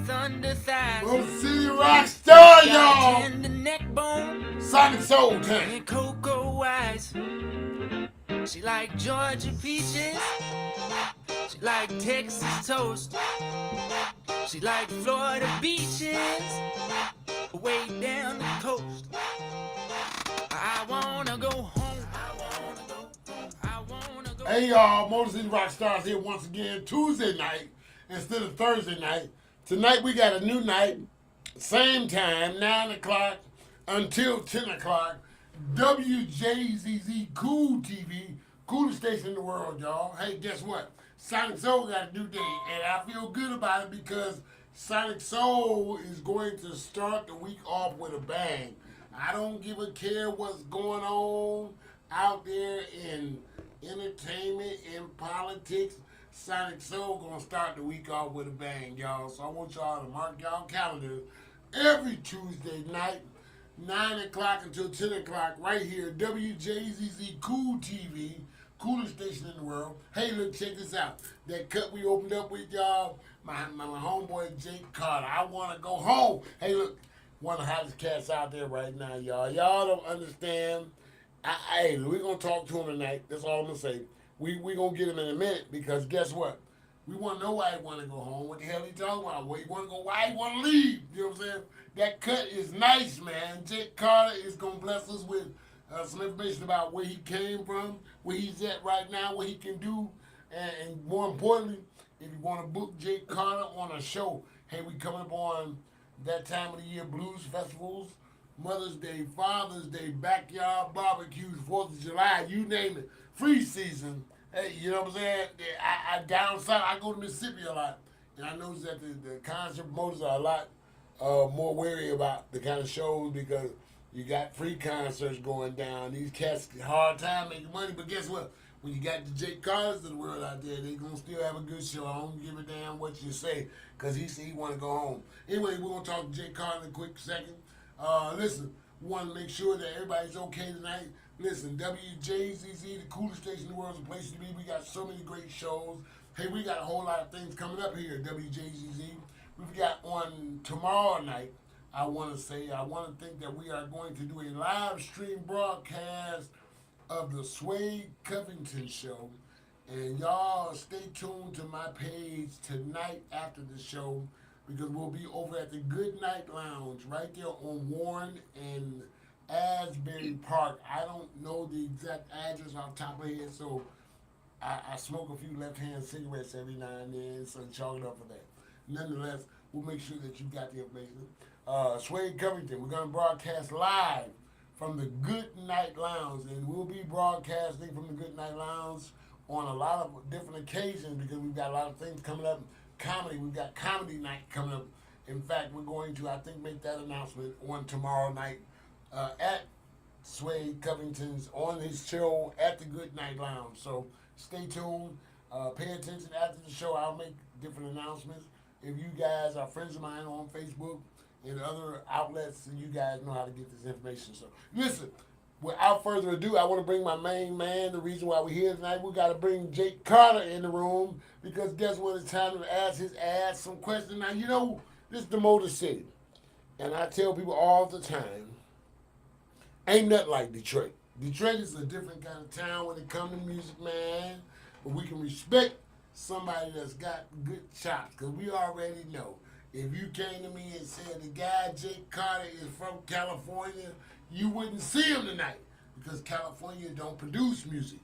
thunder thighs. Wjzz City rock star, y'all. And the neck bone. Sonic Soul Tank. And cocoa eyes. She like Georgia peaches. She like Texas toast. She like Florida beaches. Way down the coast. I wanna go home. I wanna go home. I wanna go. Hey y'all, Motor City Rock Stars here once again, Tuesday night instead of Thursday night. Tonight we got a new night, same time, 9 o'clock until 10 o'clock. Wjzz Cool TV, coolest station in the world, y'all. Hey, guess what? Sonic Soul got a new day, and I feel good about it because Sonic Soul is going to start the week off with a bang. I don't give a care what's going on out there in entertainment, in politics. Sonic Soul gonna start the week off with a bang, y'all. So I want y'all to mark y'all calendars every Tuesday night, 9 o'clock until 10 o'clock, right here, Wjzz Cool TV, coolest station in the world. Hey, look, check this out. That cut we opened up with y'all, my homeboy Jake Carter. I want to go home. Hey, look, one of the hottest cats out there right now, y'all. Y'all don't understand. Hey, we're going to talk to him tonight. That's all I'm going to say. We going to get him in a minute because guess what? We want to know why he want to go home. What the hell he talking about? Where he want to go? Why he want to leave? You know what I'm saying? That cut is nice, man. Jake Carter is going to bless us with some information about where he came from, where he's at right now, what he can do, and more importantly, if you want to book Jake Carter on a show, hey, we coming up on that time of the year, blues festivals, Mother's Day, Father's Day, backyard barbecues, 4th of July, you name it, free season. Hey, you know what I'm saying? I down south, I go to Mississippi a lot, and I notice that the concert promoters are a lot more wary about the kind of shows because you got free concerts going down. These cats hard time making money, but guess what? When you got the Jake Carters of the world out there, they gonna still have a good show. I don't give a damn what you say, cause he said he want to go home. Anyway, we're gonna talk to Jake Carter in a quick second. Listen, we want to make sure that everybody's okay tonight. Listen, Wjzz, the coolest station in the world, is a place to be. We got so many great shows. Hey, we got a whole lot of things coming up here at Wjzz. We've got on tomorrow night. I want to think that we are going to do a live stream broadcast of the Wjzz Covington show. And y'all stay tuned to my page tonight after the show because we'll be over at the Good Night Lounge right there on Warren and Asbury Park. I don't know the exact address off the top of my head, so I smoke a few left-hand cigarettes every now and then, so chalk it up for that. Nonetheless, we'll make sure that you got the information. Wjzz Covington, we're going to broadcast live from the Good Night Lounge, and we'll be broadcasting from the Good Night Lounge on a lot of different occasions because we've got a lot of things coming up. Comedy, we've got comedy night coming up. In fact, we're going to, I think, make that announcement on tomorrow night at Wjzz Covington's on his show at the Good Night Lounge. So stay tuned, pay attention after the show. I'll make different announcements. If you guys are friends of mine on Facebook and other outlets, and you guys know how to get this information. So listen, without further ado, I want to bring my main man. The reason why we're here tonight, we got to bring Jake Carter in the room because guess what? It's time to ask his ass some questions. Now, you know, this is the Motor City. And I tell people all the time, ain't nothing like Detroit. Detroit is a different kind of town when it comes to music, man. But we can respect somebody that's got good chops because we already know. If you came to me and said the guy Jake Carter is from California, you wouldn't see him tonight because California don't produce music.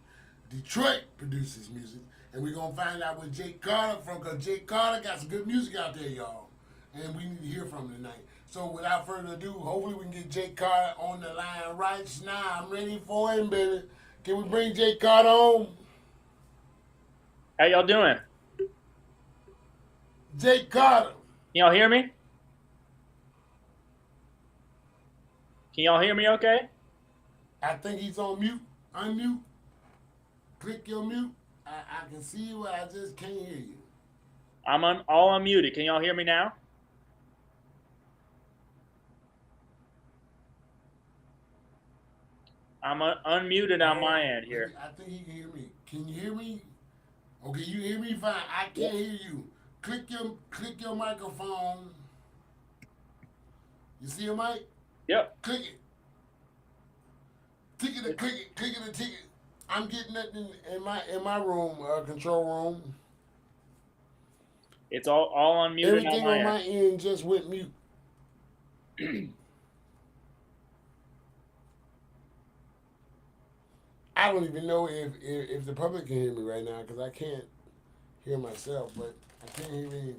Detroit produces music, and we're going to find out where Jake Carter from because Jake Carter got some good music out there, y'all, and we need to hear from him tonight. So without further ado, hopefully we can get Jake Carter on the line right now. I'm ready for him, baby. Can we bring Jake Carter on? How y'all doing? Jake Carter. Can y'all hear me? Can y'all hear me okay? I think he's on mute. Unmute. Click your mute. I can see you, but I just can't hear you. I'm all unmuted. Can y'all hear me now? I'm unmuted on my end here. I think he can hear me. Can you hear me? Okay, you hear me fine. I can't hear you. click your microphone. You see your mic? Yep. Click it. Click it, click it, click it, and tick it. I'm getting that in my room, control room. It's all unmuted Everything on on my my end just went mute. I don't even know if the public can hear me right now because I can't hear myself, but I can't hear anything.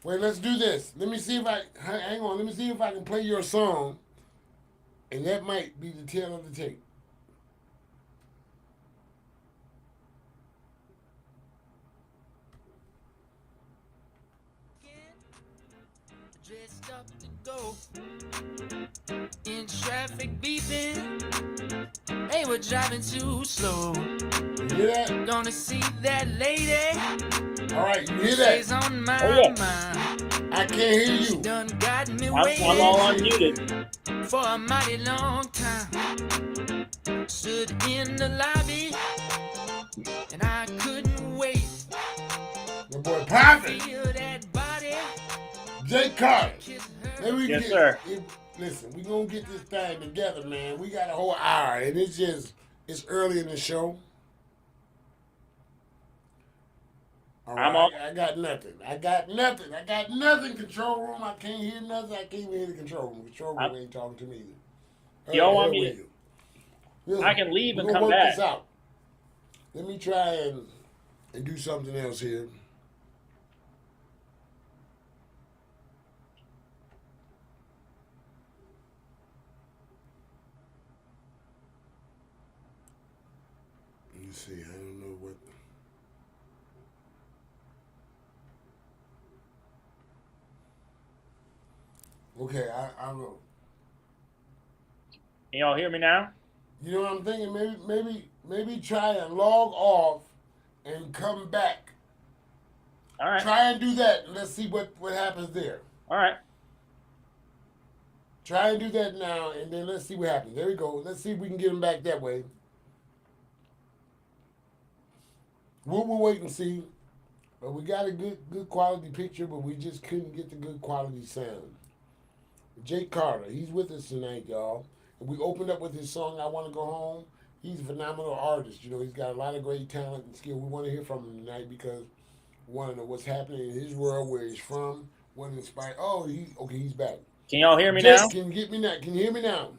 Wait, let's do this. Let me see if hang on. Let me see if I can play your song, and that might be the tail of the tape. Dressed up to go in traffic beeping. Hey, we're driving too slow. You hear that? Gonna see that lady. All right, you hear Stays that? on my Oh, yeah. mind. I can't hear She you. done got me I'm all waiting unmuted. for a mighty long time. Stood in the lobby and I couldn't wait. Your boy Poppin', Feel that body. Jay Carter. Kiss her. Let me Yes, sir. Listen, we gonna get this thing together, man. We got a whole hour, and it's early in the show. All right, I got nothing. I got nothing. Control room, I can't hear nothing. I can't even hear the control room. Control room ain't talking to me either. Y'all want me to? Listen, I can leave and we're come gonna work back. this out. Let me try and do something else here. Let me see. I don't know what. Okay, I will. Can y'all hear me now? You know what I'm thinking? Maybe try and log off and come back. All right. Try and do that, and let's see what happens there. All right. Try and do that now, and then let's see what happens. There we go. Let's see if we can get him back that way. We'll wait and see. But we got a good quality picture, but we just couldn't get the good quality sound. Jake Carter, he's with us tonight, y'all. And we opened up with his song, I Want to Go Home. He's a phenomenal artist. You know, he's got a lot of great talent and skill. We want to hear from him tonight because we want to know what's happening in his world, where he's from, what inspired. Oh, he's back. Can y'all hear me Jake, now? can you get me now? Can you hear me now?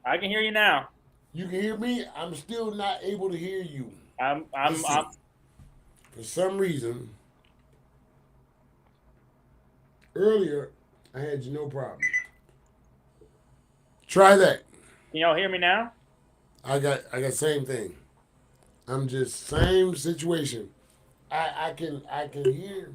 I can hear you now. You can hear me? I'm still not able to hear you. I'm For some reason, earlier, I had no problem. Try that. Can y'all hear me now? I got same thing. I'm just same situation. I can hear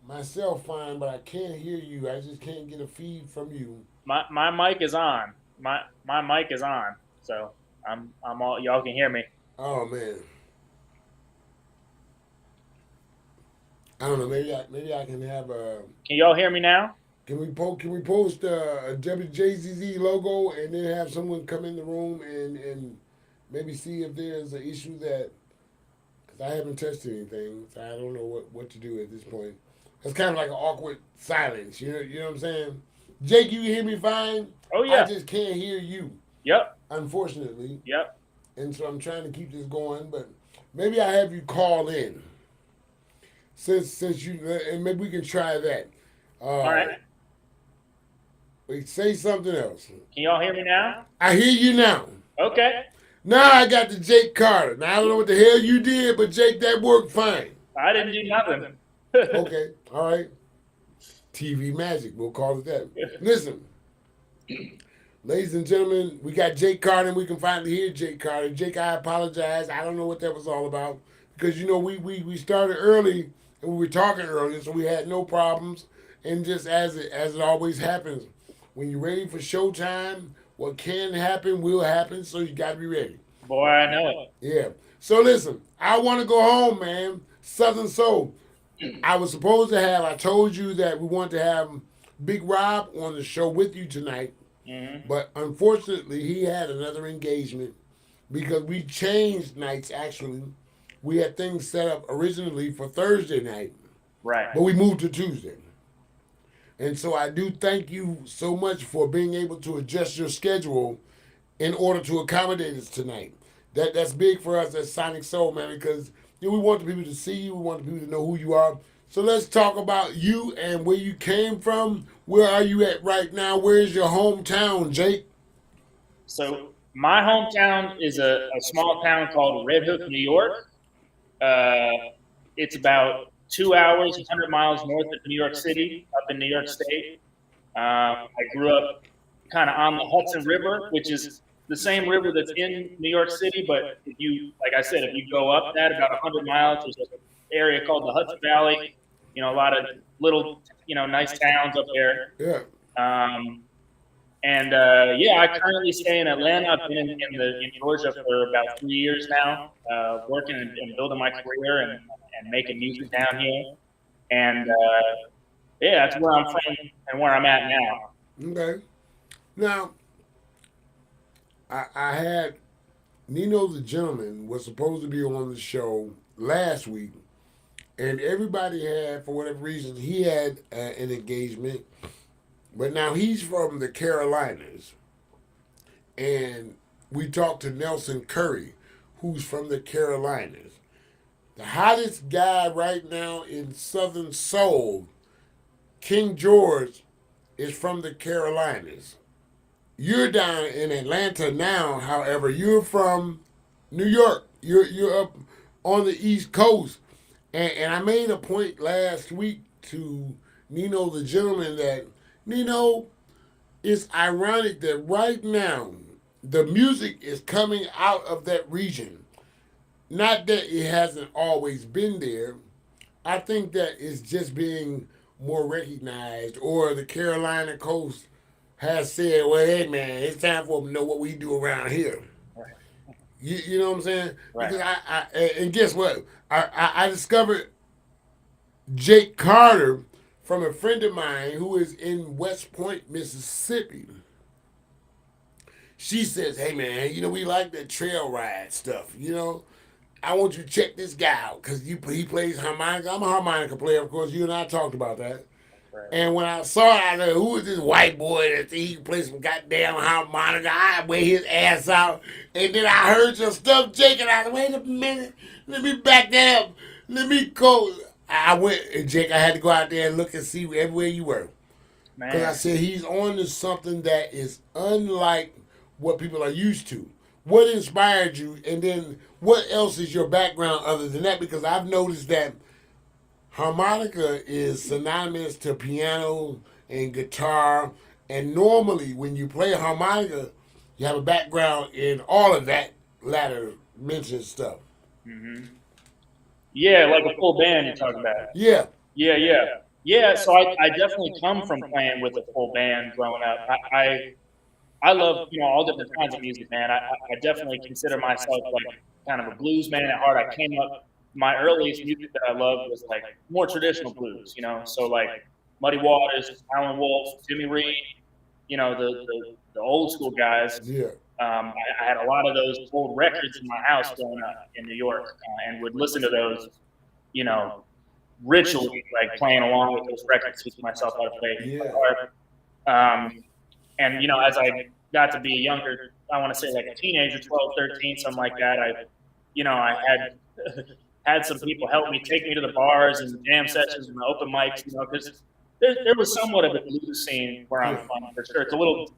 myself fine, but I can't hear you. I just can't get a feed from you. My mic is on. My mic is on. So I'm all y'all can hear me. Oh man. I don't know. Maybe I can have a. Can y'all hear me now? Can we post a WJZZ logo and then have someone come in the room and maybe see if there's an issue that, because I haven't touched anything, so I don't know what to do at this point. It's kind of like an awkward silence. You know what I'm saying? Jake, you hear me fine? Oh yeah. I just can't hear you. Yep. Unfortunately. Yep. And so I'm trying to keep this going, but maybe I have you call in. Since you, and maybe we can try that. All right. Wait, say something else. Can y'all hear me now? I hear you now. Okay. Now I got the Jake Carter. Now I don't know what the hell you did, but Jake, that worked fine. I didn't do nothing. Okay, all right. TV magic, we'll call it that. Listen, ladies and gentlemen, we got Jake Carter, and we can finally hear Jake Carter. Jake, I apologize. I don't know what that was all about because you know we started early and we were talking earlier, so we had no problems. And just as it always happens, when you're ready for showtime, what can happen will happen, so you got to be ready. Boy, I know it. Yeah. So listen, I want to go home, man. Southern Soul. I was supposed to have, I told you that we want to have Big Rob on the show with you tonight. Mm-hmm. But unfortunately, he had another engagement because we changed nights. Actually, we had things set up originally for Thursday night, Right. but we moved to Tuesday. And so I do thank you so much for being able to adjust your schedule in order to accommodate us tonight. That's big for us as Sonic Soul, man, because we want the people to see you, we want the people to know who you are. So let's talk about you and where you came from. Where are you at right now? Where is your hometown, Jake? So my hometown is a small town called Red Hook, New York. Uh, it's about 2 hours, 100 miles north of New York City, up in New York State. I grew up kind of on the Hudson River, which is the same river that's in New York City. But if you, like I said, if you go up that about 100 miles, there's an area called the Hudson Valley. A lot of little, nice towns up there. Yeah. And yeah, I currently stay in Atlanta. I've been in Georgia for about 3 years now, working and building my career and making music down here. And yeah, that's where I'm from and where I'm at now. Okay. Now, I had Nino the Gentleman was supposed to be on the show last week, and everybody had, for whatever reason, he had an engagement. But now he's from the Carolinas, and we talked to Nelson Curry, who's from the Carolinas. The hottest guy right now in Southern Soul, King George, is from the Carolinas. You're down in Atlanta now, however, you're from New York. You're up on the East Coast. And I made a point last week to Nino the Gentleman that, Nino, it's ironic that right now the music is coming out of that region. Not that it hasn't always been there. I think that it's just being more recognized, or the Carolina coast has said, well, hey, man, it's time for them to know what we do around here. You know what I'm saying? Right. Because and guess what? I discovered Jake Carter from a friend of mine who is in West Point, Mississippi. She says, hey, man, we like that trail ride stuff, I want you to check this guy out because he plays harmonica. I'm a harmonica player, of course. You and I talked about that. Right. And when I saw it, I said, who is this white boy that he can play some goddamn harmonica? I wear his ass out. And then I heard your stuff, Jake, and I said, wait a minute. Let me back that up. Let me go. I went, and Jake, I had to go out there and look and see everywhere you were. Because I said, he's on to something that is unlike what people are used to. What inspired you? And then what else is your background other than that? Because I've noticed that harmonica is synonymous to piano and guitar. And normally when you play harmonica, you have a background in all of that latter mentioned stuff. Mm-hmm. Yeah, like a full band you're talking about. Yeah. Yeah, so I definitely come from playing with a full band growing up. I love, all different kinds of music, man. I definitely consider myself like kind of a blues man at heart. I came up, my earliest music that I loved was like more traditional blues, so like Muddy Waters, Alan Wolf, Jimmy Reed, the old school guys. Yeah. I had a lot of those old records in my house growing up in New York, and would listen to those, ritually, like playing along with those records, teaching myself how to play guitar. And, as I got to be a younger, I want to say like a teenager, 12, 13, something like that, I had had some people help me, take me to the bars and jam sessions and the open mics, because there was somewhat of a blues scene where I'm from, for sure.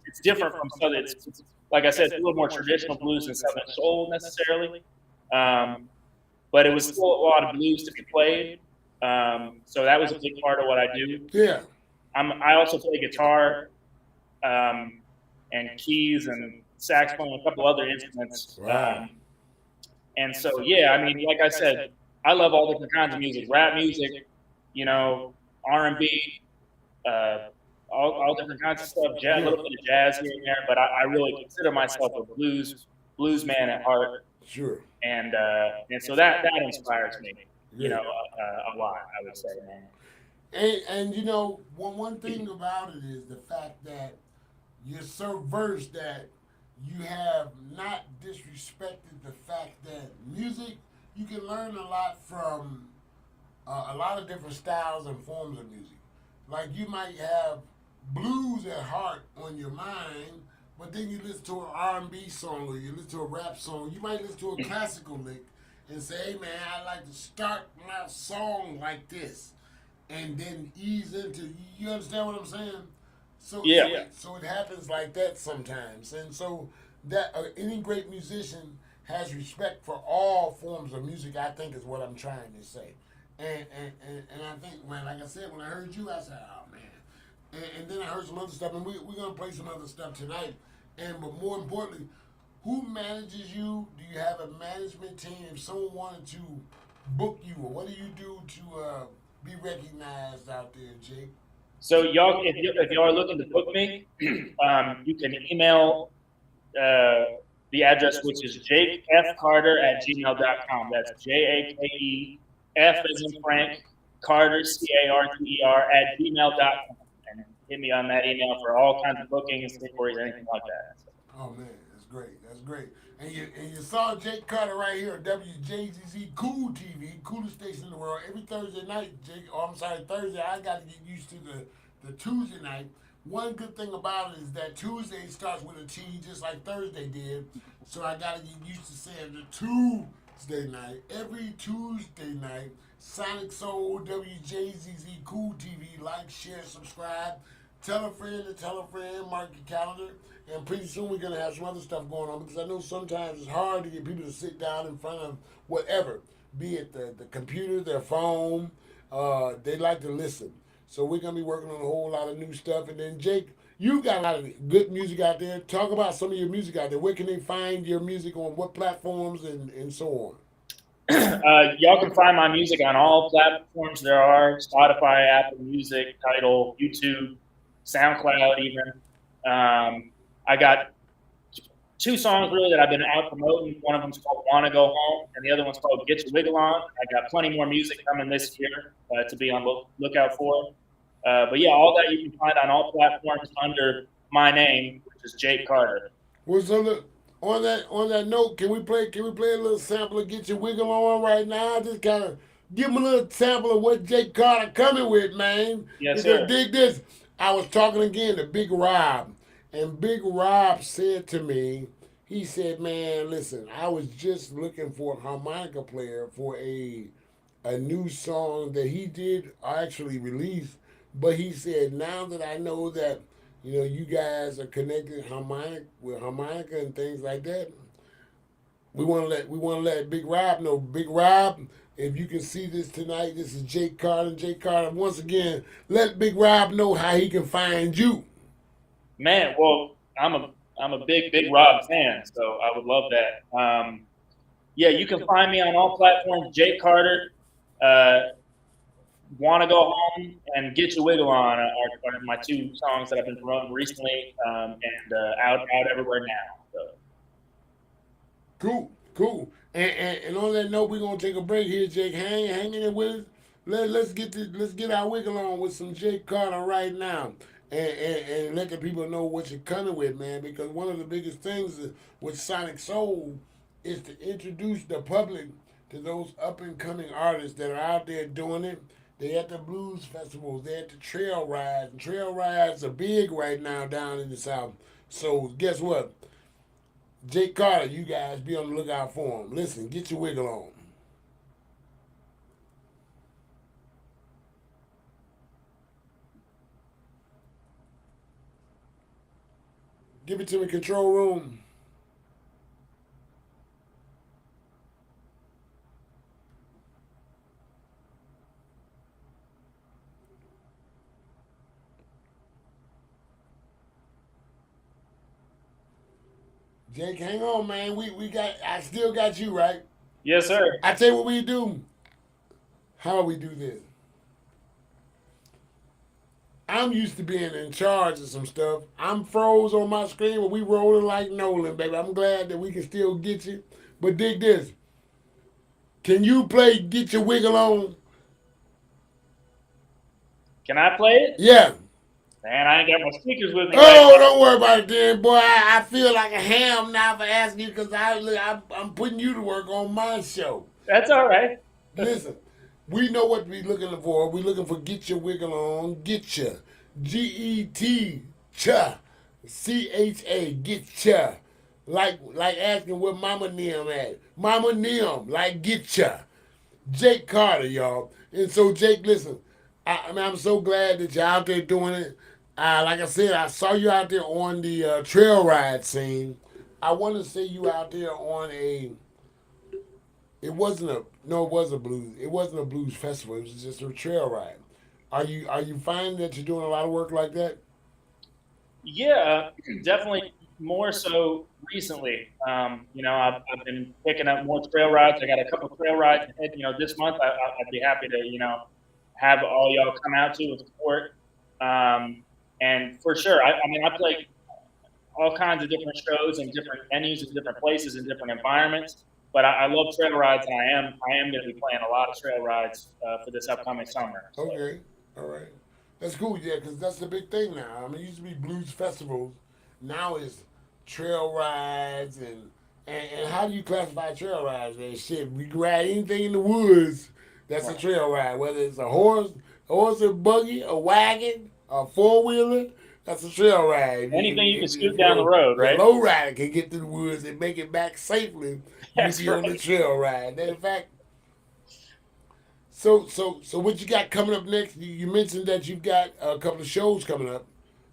It's different from Southern, it's like I said, it's a little more traditional blues than Southern soul necessarily. But it was still a lot of blues to be played. So that was a big part of what I do. Yeah. I also play guitar, and keys and saxophone and a couple other instruments. Wow. And so, yeah, I mean, like I said, I love all different kinds of music, rap music, R&B, all different kinds of stuff, jazz, a little bit of jazz here and there, but I really consider myself a blues man at heart. Sure. And so that inspires me, a lot, I would say, man. And one thing about it is the fact that you're so versed that you have not disrespected the fact that music, you can learn a lot from a lot of different styles and forms of music. Like you might have blues at heart on your mind, but then you listen to an R&B song or you listen to a rap song. You might listen to a classical lick and say, "Hey man, I like to start my song like this," and then ease into. You understand what I'm saying? So Yeah. so it happens like that sometimes, and so that any great musician has respect for all forms of music. I think is what I'm trying to say, and I think, man, like I said, when I heard you, I said, "Oh man," and then I heard some other stuff, and we're gonna play some other stuff tonight. And but more importantly, who manages you? Do you have a management team? If someone wanted to book you, or what do you do to be recognized out there, Jake? So y'all, if y'all are looking to book me, you can email the address, which is jakefcarter@gmail.com. That's JAKEF as in Frank, Carter, CARTER @gmail.com. And hit me on that email for all kinds of bookings, inquiries, anything like that. Oh man, that's great. That's great. And you saw Jake Carter right here on WJZZ Cool TV, coolest station in the world. Every Thursday night, Jake. Oh, I'm sorry, Thursday. I got to get used to the Tuesday night. One good thing about it is that Tuesday starts with a T, just like Thursday did. So I got to get used to saying the Tuesday night. Every Tuesday night, Sonic Soul, WJZZ Cool TV. Like, share, subscribe. Tell a friend to tell a friend. Mark your calendar. And pretty soon we're going to have some other stuff going on, because I know sometimes it's hard to get people to sit down in front of whatever, be it the computer, their phone. They like to listen. So we're going to be working on a whole lot of new stuff. And then, Jake, you got a lot of good music out there. Talk about some of your music out there. Where can they find your music, on what platforms, and so on? Y'all can find my music on all platforms there are: Spotify, Apple Music, Tidal, YouTube, SoundCloud even. I got 2 songs really that I've been out promoting. One of them's called "Wanna Go Home," and the other one's called "Get Your Wiggle On." I got plenty more music coming this year to be on lookout for. But yeah, all that you can find on all platforms under my name, which is Jake Carter. Well, so look, on that note, can we play a little sample of "Get Your Wiggle On" right now? Just kind of give them a little sample of what Jake Carter coming with, man. Yes, Because sir. dig this. I was talking again to Big Rob, and Big Rob said to me, he said, "Man, listen, I was just looking for a harmonica player for a new song that he did actually release, but he said, now that I know that, you guys are connected with harmonica and things like that, we want to let Big Rob know. Big Rob, if you can see this tonight, this is Jake Carter. Jake Carter, once again, let Big Rob know how he can find you." Man, well, I'm a big Rob fan, so I would love that. Yeah, you can find me on all platforms. Jake Carter, "Wanna Go Home," and "Get Your Wiggle On" are my 2 songs that I've been promoting recently, and out everywhere now. So. Cool. And on that note, we're gonna take a break here, Jake. Hang in there with us. Let's get our wiggle on with some Jake Carter right now. And let the people know what you're coming with, man. Because one of the biggest things with Sonic Soul is to introduce the public to those up and coming artists that are out there doing it. They at the blues festivals, they at the trail rides. And trail rides are big right now down in the South. So guess what? Jake Carter, you guys be on the lookout for him. Listen, get your wiggle on. Give it to me, control room. Jake, hang on, man. I still got you, right? Yes, sir. I tell you what we do. How we do this. I'm used to being in charge of some stuff. I'm froze on my screen, but we rolling like Nolan, baby. I'm glad that we can still get you. But dig this. Can you play "Get Your Wiggle On"? Can I play it? Yeah. Man, I ain't got my speakers with me. Oh, don't worry about it, then, boy. I feel like a ham now for asking you because I'm putting you to work on my show. That's all right. Listen, we know what we're looking for. We're looking for Get Your Wiggle On, Get Ya. G-E-T, cha. C-H-A, Get Ya. Like asking where Mama Nim at. Mama Nim, like Get Ya. Jake Carter, y'all. And so, Jake, listen, I'm so glad that you're out there doing it. Like I said, I saw you out there on the trail ride scene. I want to see you out there on a. It wasn't a no. It was a blues. It wasn't a blues festival. It was just a trail ride. Are you finding that you're doing a lot of work like that? Yeah, definitely more so recently. I've been picking up more trail rides. I got a couple trail rides ahead. This month I'd be happy to have all y'all come out to and support. And for sure, I play all kinds of different shows and different venues and different places and different environments. But I love trail rides, and I am going to be playing a lot of trail rides for this upcoming summer. So. Okay, all right, that's cool. Yeah, because that's the big thing now. I mean, it used to be blues festivals. Now it's trail rides and how do you classify trail rides? Man, shit, we can ride anything in the woods. That's a trail ride. Whether it's a horse and buggy, a wagon, a 4-wheeler. That's a trail ride. Anything you can scoot down the road, right? A low rider can get to the woods and make it back safely. That's you be on the trail ride. And in fact, so what you got coming up next? You mentioned that you've got a couple of shows coming up.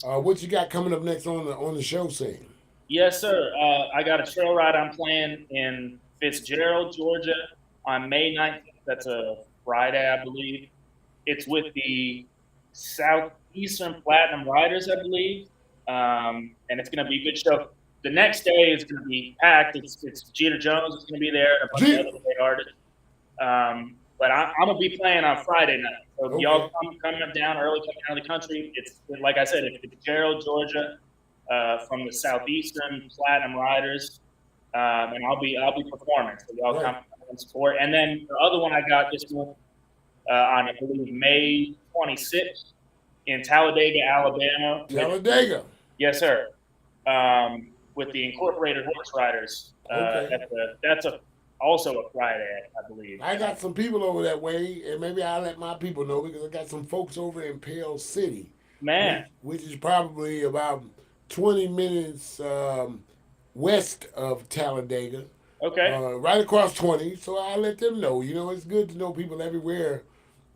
What you got coming up next on the show scene? Yes, sir. I got a trail ride I'm playing in Fitzgerald, Georgia on May 9th. That's a Friday, I believe. It's with the Southeastern Platinum Riders, I believe. And it's going to be a good show. The next day is going to be packed. It's Jeter Jones is going to be there and a bunch of other great artists. But I'm going to be playing on Friday night. So y'all coming down early, coming out of the country. It's like I said, it's Fitzgerald, Georgia, from the Southeastern Platinum Riders. And I'll be performing. So y'all come and support. And then the other one I got this month on, I believe, May 26th in Talladega, Alabama. Talladega. Yes, sir. With the Incorporated Horse Riders. That's also a Friday, I believe. I got some people over that way, and maybe I'll let my people know because I got some folks over in Pale City. Man. Which is probably about 20 minutes west of Talladega. Okay. Right across 20. So I'll let them know. It's good to know people everywhere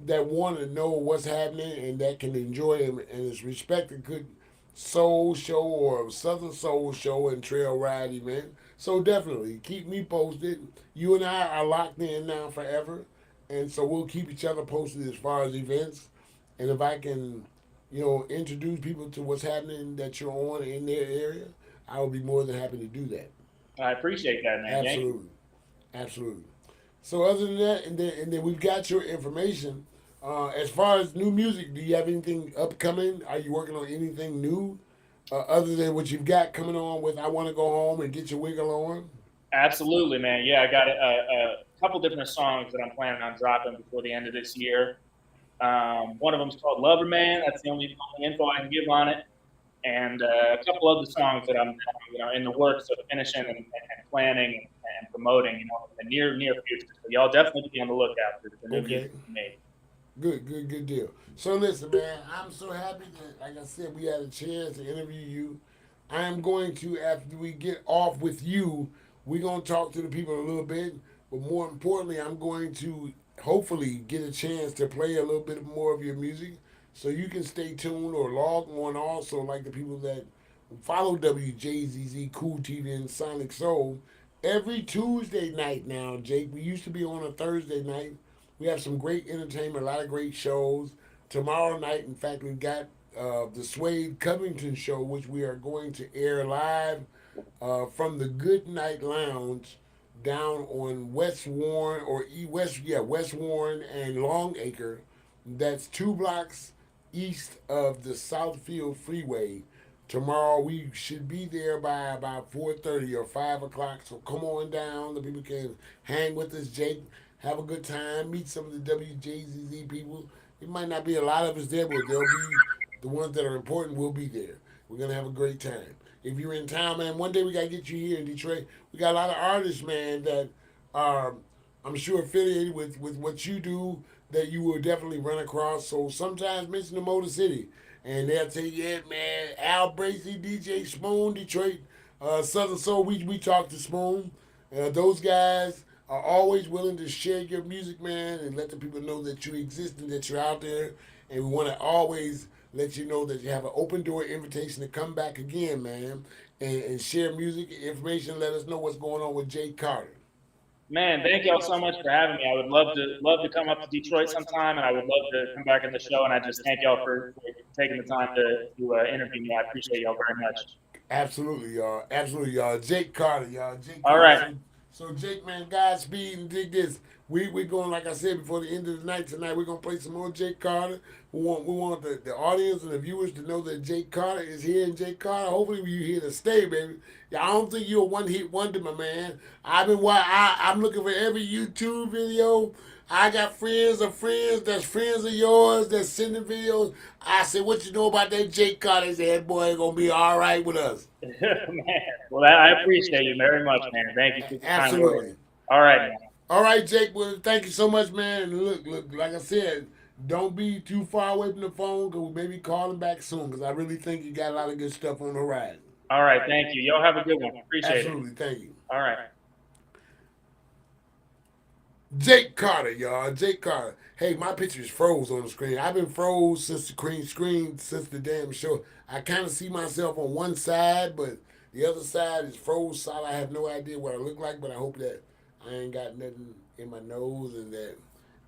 that want to know what's happening and that can enjoy them and is respected good soul show or Southern Soul show and trail ride event. So definitely keep me posted. You and I are locked in now forever, and so we'll keep each other posted as far as events. And if I can, introduce people to what's happening that you're on in their area, I will be more than happy to do that. I appreciate that, man. Absolutely. So other than that, and then we've got your information. As far as new music, do you have anything upcoming? Are you working on anything new other than what you've got coming on with I Want to Go Home and Get Your Wiggle On? Absolutely, man. Yeah, I got a couple different songs that I'm planning on dropping before the end of this year. One of them is called Lover Man. That's the only info I can give on it. And a couple other songs that I'm in the works of finishing and planning and promoting in the near future. So y'all definitely be on the lookout for the new music made. Good deal. So listen, man, I'm so happy that, like I said, we had a chance to interview you. I am going to, after we get off with you, we're going to talk to the people a little bit. But more importantly, I'm going to hopefully get a chance to play a little bit more of your music so you can stay tuned or log on also, like the people that follow Wjzz Cool TV and Sonic Soul. Every Tuesday night now, Jake. We used to be on a Thursday night. We have some great entertainment, a lot of great shows. Tomorrow night, in fact, we've got the Swade Covington Show, which we are going to air live from the Good Night Lounge down on West Warren West Warren and Longacre. That's 2 blocks east of the Southfield Freeway. Tomorrow we should be there by about 4:30 or 5 o'clock. So come on down. The people can hang with us, Jake. Have a good time. Meet some of the WJZZ people. It might not be a lot of us there, but there'll be The ones that are important will be there. We're gonna have a great time. If you're in town, man, one day we gotta get you here in Detroit. We got a lot of artists, man, that are I'm sure affiliated with what you do that you will definitely run across. So sometimes mention the Motor City, and they'll tell you, yeah, man, Al Bracy, DJ Spoon, Detroit, Southern Soul. We talk to Spoon. Those guys are always willing to share your music, man, and let the people know that you exist and that you're out there. And we want to always let you know that you have an open door invitation to come back again, man, and share music information. Let us know what's going on with Jay Carter. Man, thank y'all so much for having me. I would love to come up to Detroit sometime, and I would love to come back in the show. And I just thank y'all for taking the time to interview me. I appreciate y'all very much. Absolutely, y'all. Absolutely, y'all. Jake Carter, y'all. Jake All Carter. right. So Jake, man, Godspeed and dig this. We going, like I said before the end of the night tonight. We're gonna play some more Jake Carter. We want the audience and the viewers to know that Jake Carter is here. And Jake Carter, hopefully you here to stay, baby. Yeah, I don't think you're a one-hit wonder, my man. I'm looking for every YouTube video. I got friends of friends that's friends of yours that's sending videos. I said, what you know about that Jake Carter? He said, that boy gonna be all right with us. Man, well, I appreciate you very much, man. Thank you for the kind Absolutely. words. All right, man. All right, Jake. Well, thank you so much, man. And look, like I said, don't be too far away from the phone because we may be calling back soon because I really think you got a lot of good stuff on the horizon. All right, thank you. Y'all have a good one. Appreciate Absolutely, thank you. All right. Jake Carter, y'all. Jake Carter. Hey, my picture's froze on the screen. I've been froze since the green screen, since the damn show. I kind of see myself on one side, but the other side is froze solid. I have no idea what I look like, but I hope that I ain't got nothing in my nose and that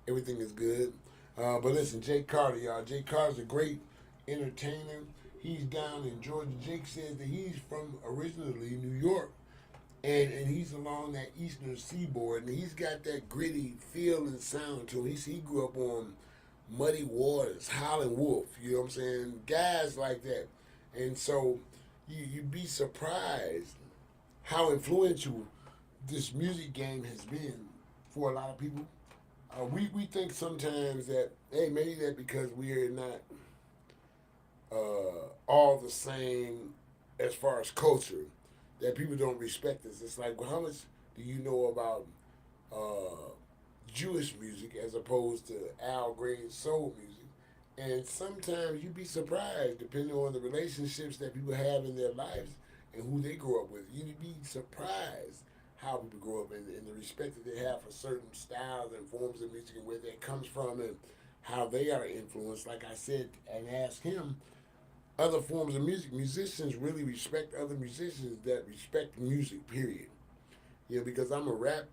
everything is good. But listen, Jake Carter, y'all. Jake Carter's a great entertainer. He's down in Georgia. Jake says that he's from originally New York. And he's along that eastern seaboard, and he's got that gritty feel and sound to him. He grew up on Muddy Waters, Howlin' Wolf, you know what I'm saying? Guys like that. And so you'd be surprised how influential this music game has been for a lot of people. We think sometimes that, hey, maybe that because we're not all the same as far as culture, that people don't respect us. It's like, well, how much do you know about Jewish music as opposed to Al Gray's soul music? And sometimes you'd be surprised, depending on the relationships that people have in their lives and who they grow up with. You'd be surprised how people grow up and the respect that they have for certain styles and forms of music and where that comes from and how they are influenced. Like I said, and ask him, other forms of music, musicians really respect other musicians that respect music, period. You know, because I'm a rap